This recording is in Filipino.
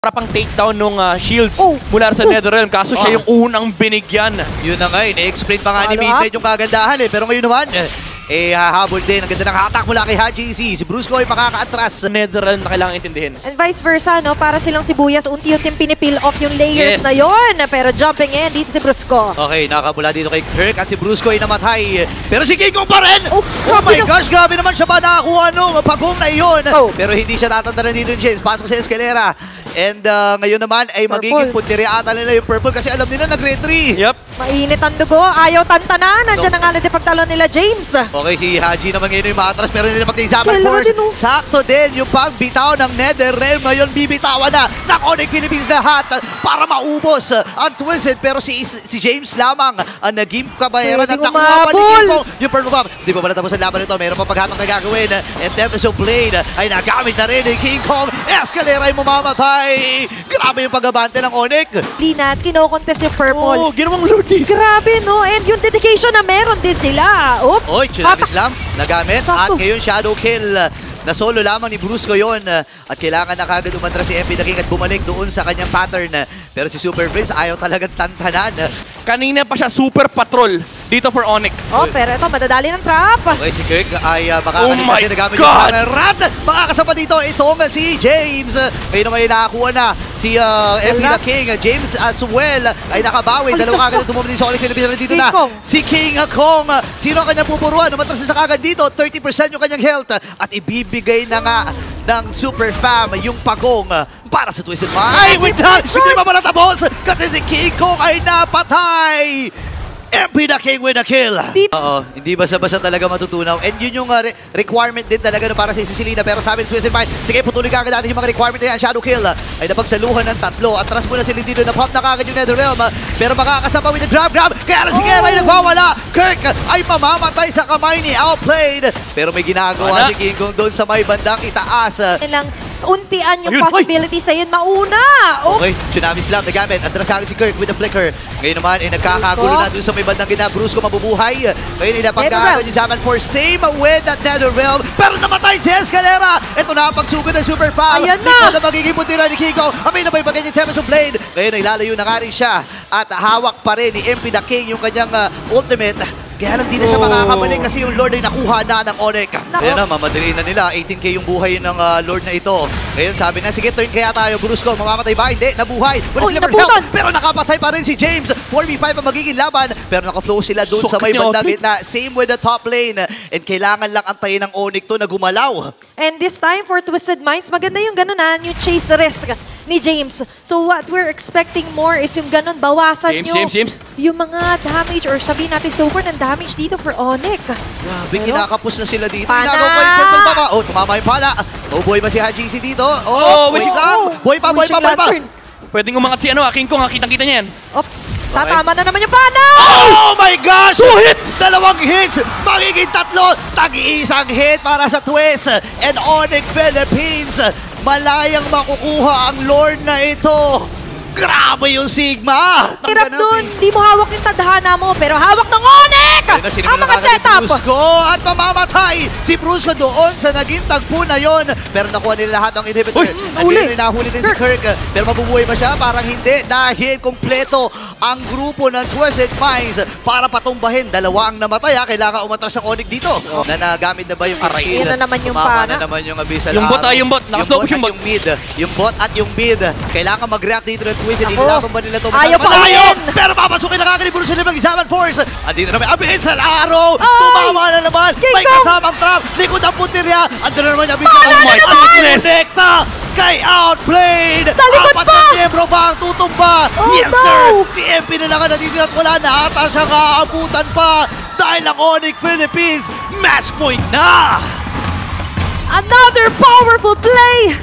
para pang takedown nung shields mula sa Netherrealm. Kaso siya yung unang binigyan. Yun na nga, i-explain pa nga ni Midnight yung kagandahan eh. Pero ngayon naman, hahabol din. Ang ganda ng hatak mula kay HGC. Si Brusco ay makaka-atras. Netherrealm na kailangan intindihin. And vice versa, no? Para silang sibuyas, unti-unting pinipil off yung layers na yon. Pero jumping in, dito si Brusco. Okay, nakabula dito kay Kirk at si Brusco ay namatay. Pero si King Kong pa rin! Oh my gosh, grabe naman siya ba nakakuha nung pagong na iyon. Pero hindi siya tatandaran dito ni James. Pasok sa eskalera. And ngayon naman ay magiging puntiri ata nila yung purple kasi alam nila nag-retry. Yep. Mainit ang dugo, ayaw tantanan. Nandiyan na nga na pagtalon nila James. Okay, si Haji naman ngayon yung maatras pero hindi na pag-examine force. Sakto din yung pagbitaw ng Netherrealm. Ngayon bibitawan na ng Onyx Philippines lahat para maubos ang Twisted. Pero si James lamang ang naging kabayaran at nakuha pa ni King Kong yung purple bomb. Di ba pala tapos ang laban nito? Mayroon pa paghatang na gagawin. And Tempest of Blade ay nagamit na rin ni King Kong. Escalera ay mamamatay. Grabe yung pag-abante ng Onyx. Linat, kino-contest yung purple. Ginawang Lord. Grabe, no? And yung dedication na meron din sila. Oy, Tsunami Slam, nagamit. At ngayon Shadow Kill. Na solo lamang ni Brusco yon. At kailangan na kagad umantras si MP The King at bumalik doon sa kanyang pattern. Pero si Super Prince ayaw talagang tantanan. Kanina pa siya super patrol dito for Onyx. Pero ito, madadali ng trap. Okay, si Kirk ay makakalimutan na gamit yung rat. Makakasama dito itong si James. Ngayon naman ay nakakuha na si MP The King. James as well ay nakabawi. Dalawa kagad tumumuli sa Onyx Philippines. Dito na si King Kong. Sino ang kanyang pupuruan? Umatras na kagad dito. 30% yung kanyang health. At ibibigay na nga ng Super Fam yung pagong para sa Twisted Mind. Ay, wait lang! Hindi pa pala tapos kasi si King Kong ay napatay! MP The King with a kill. Oo, hindi basta-basta talaga matutunaw. And yun yung requirement din talaga para sa Cecilina. Pero sabi ng Twisted Mind, sige, putuloy kagad natin yung mga requirement na yan. Shadow Kill ay napagsaluhan ng tatlo. Atras muna sila dito na pop na kagad yung Netherrealm. Pero makakasama with the grab. Kaya lang si Kera ay nagwawala. Kirk ay mamamatay sa kamay ni Outplayed. Pero may ginagawa si King Kong doon sa may bandang itaas. Kailang untian yung possibilities na yun mauna. Okay, Tsunami Slam nagamit. Atras kagad si Kirk with the flicker. Ngayon naman ay nagkakagulo na doon sa may bandang gina. Brusco mabubuhay. Ngayon inapagkakagulo yung Zaman for same with that Netherrealm. Pero namatay si Escalera. Ito na ang pagsugod ng Super Fam. Ayan na. Ito na magiging puntira ni King Kong. Available pa ganyan Tempest of Blade. Ngayon ay lalayo na nga rin siya. At hawak pa rin ni MP The King yung kanyang ultimate. Kaya lang di na siya makakabalik kasi yung Lord ay nakuha na ng Onyx. Ayan na, mamadali na nila. 18k yung buhay ng Lord na ito. Ngayon sabi na, sige, turn kaya tayo. Brusco, mamamatay ba? Hindi, nabuhay. Pero nakapatay pa rin si James. 4v5 ang magiging laban. Pero nakaflow sila doon sa may bandang gitna. Same with the top lane. And kailangan lang antayin ng Onyx to na gumalaw. And this time for Twisted Minds, maganda yung ganun yung chase risk ni James. So what we're expecting more is yung ganun, bawasan James. yung mga damage or sabihin natin sober ng damage dito for Onyx. Grabe, kinakapos na sila dito. Ginagawa pa yung purple baba. Oh, tumama yung pala. Oh, boy ba si HGC dito? Wait lang. Boy pa. Pwedeng umangat si King Kong. Kitang-kita niya yan. Tatama na naman yung pana! Oh my gosh! 2 hits! 2 hits! Magiging 3! Tag-iisang hit para sa Twist and Onyx Philippines. Malayang makukuha ang Lord na ito. Grabe yung Sigma! Hirap dun, di mo hawak yung tadhana mo, pero hawak ng Onyx! Ang mga setup! Brusco at mamamatay si Brusco doon sa naging tagpo na yon. Pero nakuha nila lahat ng inhibitor. At yun, nahuli din si Kirk. Pero mabubuhay ba siya? Parang hindi. Dahil kompleto ang grupo ng Twisted Minds para patumbahin. 2 ang namatay. Kailangan umatras ng Onyx dito. Na nagamit na ba yung shield? Yan na naman yung Tumama pana. na naman yung Abyssal Yung bot. Nakaslow yung bot. Yung bot at yung mid. Kailangan mag-react dito ng Twisted. Inilaban ba nila ito? Ayaw pa rin! Pero papasukin na kagad ni Bruce ng Examine Force. Andito naman, Abyssal Arrow! Tumama na naman! May kasamang trap! Likod ang putirya! Andito na naman yung Abyssal Arrow! Konekta kay Outplayed! Sa likod pa! 4 na miyembro pa ang tutumba! Yes sir! Si MP na lang ang nandito at wala na ata siya kaabutan pa! Dahil ang Onyx Philippines, match point na! Another powerful play